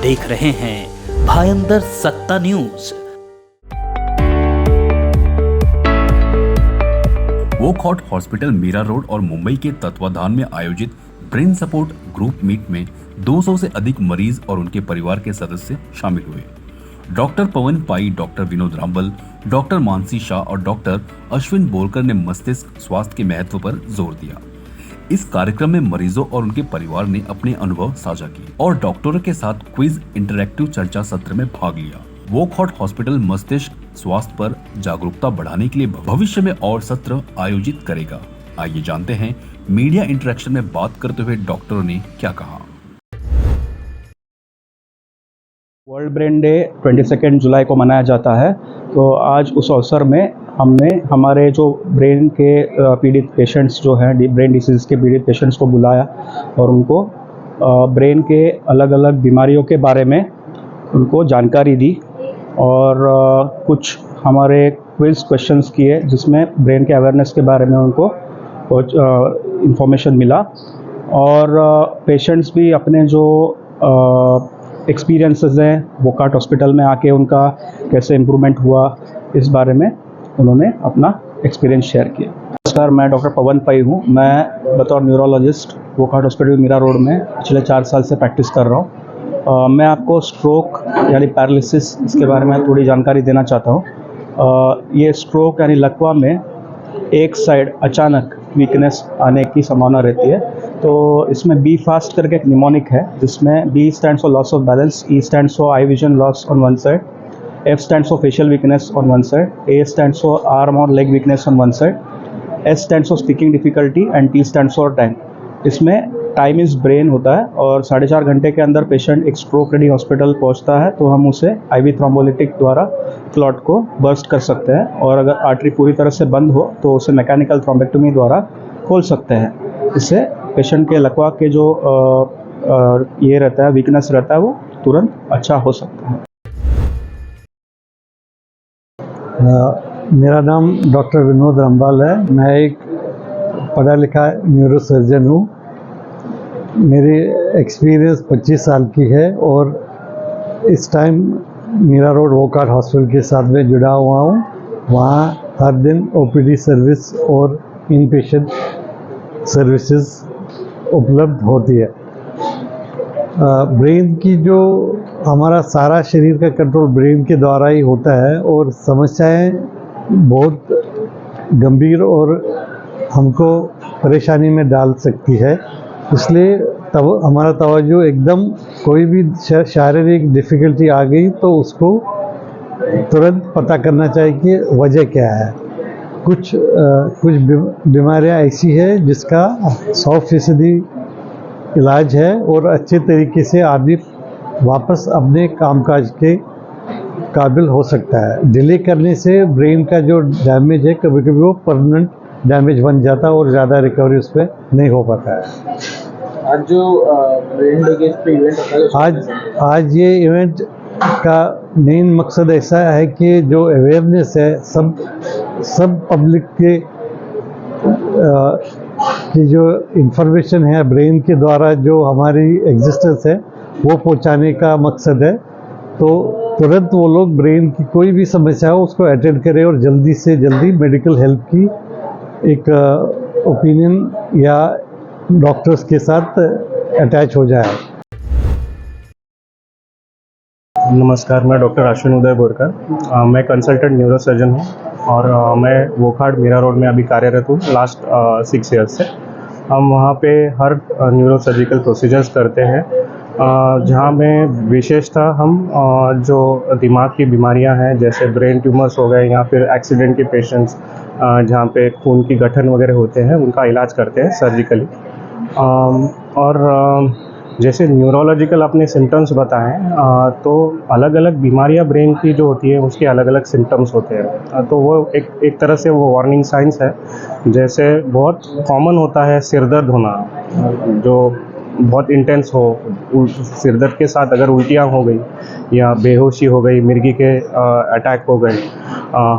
देख रहे हैं Bhayandar Satta news. Wockhardt hospital Mira road और मुंबई के तत्वाधान में आयोजित ब्रेन सपोर्ट ग्रुप मीट में 200 से अधिक मरीज और उनके परिवार के सदस्य शामिल हुए। डॉक्टर पवन पाई, डॉक्टर विनोद रामबल, डॉक्टर मानसी शाह और डॉक्टर अश्विन बोरकर ने मस्तिष्क स्वास्थ्य के महत्व पर जोर दिया। इस कार्यक्रम में मरीजों और उनके परिवार ने अपने अनुभव साझा किए और डॉक्टरों के साथ क्विज इंटरैक्टिव चर्चा सत्र में भाग लिया। वोकहार्ट हॉस्पिटल मस्तिष्क स्वास्थ्य पर जागरूकता बढ़ाने के लिए भविष्य में और सत्र आयोजित करेगा। आइए जानते हैं मीडिया इंटरेक्शन में बात करते हुए डॉक्टरों ने क्या कहा। वर्ल्ड ब्रेन डे 22 जुलाई को मनाया जाता है, तो आज उस अवसर में हमने हमारे जो ब्रेन के पीड़ित पेशेंट्स जो हैं, ब्रेन डिसीज के पीड़ित पेशेंट्स को बुलाया और उनको ब्रेन के अलग अलग बीमारियों के बारे में उनको जानकारी दी और कुछ हमारे क्विज क्वेश्चंस किए जिसमें ब्रेन के अवेयरनेस के बारे में उनको इंफॉर्मेशन मिला और पेशेंट्स भी अपने जो एक्सपीरियंसेस हैं वोकहार्ट हॉस्पिटल में आके उनका कैसे इम्प्रूवमेंट हुआ इस बारे में उन्होंने अपना एक्सपीरियंस शेयर किया। नमस्कार, मैं डॉक्टर पवन पाई हूँ। मैं बतौर neurologist Wockhardt hospital Mira road में पिछले 4 साल से प्रैक्टिस कर रहा हूँ। मैं आपको स्ट्रोक यानी पैरालिसिस इसके बारे में थोड़ी जानकारी देना चाहता हूँ। ये स्ट्रोक यानी लकवा में एक साइड अचानक वीकनेस आने की संभावना रहती है। तो इसमें बी फास्ट करके एक निमोनिक है जिसमें B stands for loss of balance, E stands for eye vision loss on one side, F stands for facial weakness on one side, A stands for arm or leg weakness on one side, S stands for speaking difficulty and T stands for time। इसमें time is brain होता है और 4.5 घंटे के अंदर patient एक stroke ready hospital पहुंचता है तो हम उसे IV थ्रोम्बोलिटिक द्वारा क्लॉट को बर्स्ट कर सकते हैं और अगर आर्टरी पूरी तरह से बंद हो तो उसे मैकेनिकल थ्रोम्बेक्टोमी द्वारा खोल सकते हैं। इससे पेशेंट के लकवा के जो ये रहता है, वीकनेस रहता है, वो तुरंत अच्छा हो सकता है। मेरा नाम डॉक्टर विनोद रामबल है। मैं एक पढ़ा लिखा न्यूरोसर्जन हूँ। मेरी एक्सपीरियंस 25 साल की है और इस time Mira road Wockhardt hospital के साथ में जुड़ा हुआ हूँ। वहाँ हर दिन OPD सर्विस और इन पेशेंट सर्विसेज उपलब्ध होती है। ब्रेन की जो हमारा सारा शरीर का कंट्रोल ब्रेन के द्वारा ही होता है और समस्याएं बहुत गंभीर और हमको परेशानी में डाल सकती है। इसलिए तब हमारा तवज्जो एकदम कोई भी शारीरिक डिफ़िकल्टी आ गई तो उसको तुरंत पता करना चाहिए कि वजह क्या है। कुछ बीमारियां ऐसी है जिसका 100% इलाज है और अच्छे तरीके से आदमी वापस अपने कामकाज के काबिल हो सकता है। डिले करने से ब्रेन का जो डैमेज है कभी कभी वो परमानेंट डैमेज बन जाता है और ज़्यादा रिकवरी उस पर नहीं हो पाता है। आज जो ब्रेन डे के इस पे इवेंट होता है, आज ये इवेंट का मेन मकसद ऐसा है कि जो अवेयरनेस है सब पब्लिक के की जो इंफॉर्मेशन है ब्रेन के द्वारा जो हमारी एग्जिस्टेंस है वो पहुंचाने का मकसद है। तो तुरंत वो लोग ब्रेन की कोई भी समस्या हो उसको अटेंड करें और जल्दी से जल्दी मेडिकल हेल्प की एक ओपिनियन या डॉक्टर्स के साथ अटैच हो जाए। नमस्कार, मैं डॉक्टर अश्विन उदय बोरकर। मैं कंसल्टेंट न्यूरोसर्जन हूँ और मैं वोकहार्ट मीरा रोड में अभी कार्यरत हूँ लास्ट 6 ईयर्स से। हम वहाँ पे हर न्यूरोसर्जिकल प्रोसीजर्स करते हैं जहाँ में विशेषतः हम जो दिमाग की बीमारियाँ हैं जैसे ब्रेन ट्यूमर्स हो गए या फिर एक्सीडेंट के पेशेंट्स जहाँ पे खून की गठन वगैरह होते हैं उनका इलाज करते हैं सर्जिकली। और जैसे न्यूरोलॉजिकल अपने सिम्टम्स बताएं तो अलग अलग बीमारियां ब्रेन की जो होती है उसके अलग अलग सिम्टम्स होते हैं। तो वो एक तरह से वो वार्निंग साइंस है। जैसे बहुत कॉमन होता है सिर दर्द होना, जो बहुत इंटेंस हो, सिर दर्द के साथ अगर उल्टियाँ हो गई या बेहोशी हो गई, मिर्गी के अटैक हो गए,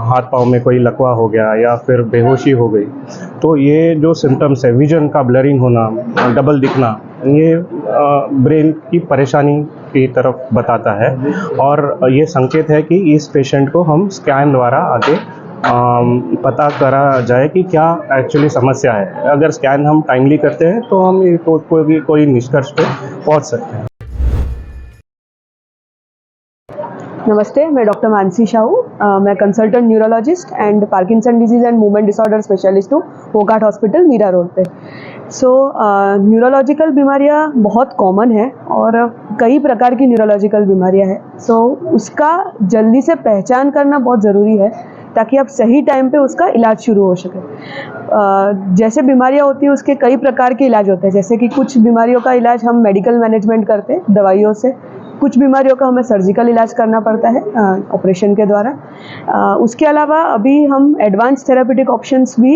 हाथ पाँव में कोई लकवा हो गया या फिर बेहोशी हो गई, तो ये जो सिम्टम्स है, विजन का ब्लरिंग होना, डबल दिखना, ये ब्रेन की परेशानी की तरफ बताता है, और ये संकेत है कि इस पेशेंट को हम स्कैन द्वारा आगे पता करा जाए कि क्या एक्चुअली समस्या है। अगर स्कैन हम टाइमली करते हैं तो हम कोई निष्कर्ष पे पहुंच सकते हैं। नमस्ते, मैं डॉक्टर मानसी शाहू। मैं consultant neurologist and Parkinson disease and movement disorder specialist हूँ वोकाट हॉस्पिटल मीरा रोड पे। न्यूरोलॉजिकल बीमारियाँ बहुत कॉमन है और कई प्रकार की न्यूरोलॉजिकल बीमारियाँ हैं। उसका जल्दी से पहचान करना बहुत ज़रूरी है ताकि आप सही टाइम पे उसका इलाज शुरू हो सके। जैसे बीमारियाँ होती हैं उसके कई प्रकार के इलाज होते हैं, जैसे कि कुछ बीमारियों का इलाज हम मेडिकल मैनेजमेंट करते हैं दवाइयों से, कुछ बीमारियों का हमें सर्जिकल इलाज करना पड़ता है ऑपरेशन के द्वारा। उसके अलावा अभी हम एडवांस थेरापेटिक ऑप्शंस भी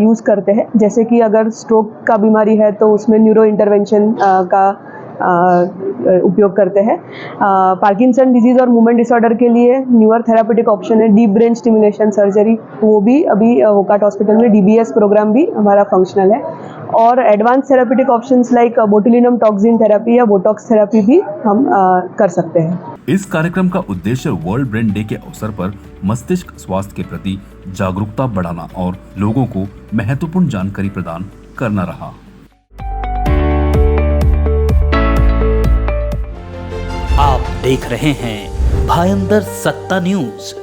यूज़ करते हैं, जैसे कि अगर स्ट्रोक का बीमारी है तो उसमें न्यूरो इंटरवेंशन का उपयोग करते हैं। पार्किंसन डिजीज़ और मूवमेंट डिसऑर्डर के लिए न्यूअर थेरापेटिक ऑप्शन है डीप ब्रेन स्टिमुलेशन सर्जरी, वो भी अभी वोकाट हॉस्पिटल में DBS प्रोग्राम भी हमारा फंक्शनल है। और advance therapeutic options like botulinum toxin therapy या बोटॉक्स थेरेपी भी हम कर सकते हैं। इस कार्यक्रम का उद्देश्य वर्ल्ड ब्रेन डे के अवसर पर मस्तिष्क स्वास्थ्य के प्रति जागरूकता बढ़ाना और लोगों को महत्वपूर्ण जानकारी प्रदान करना रहा। आप देख रहे हैं भायंदर सत्ता न्यूज।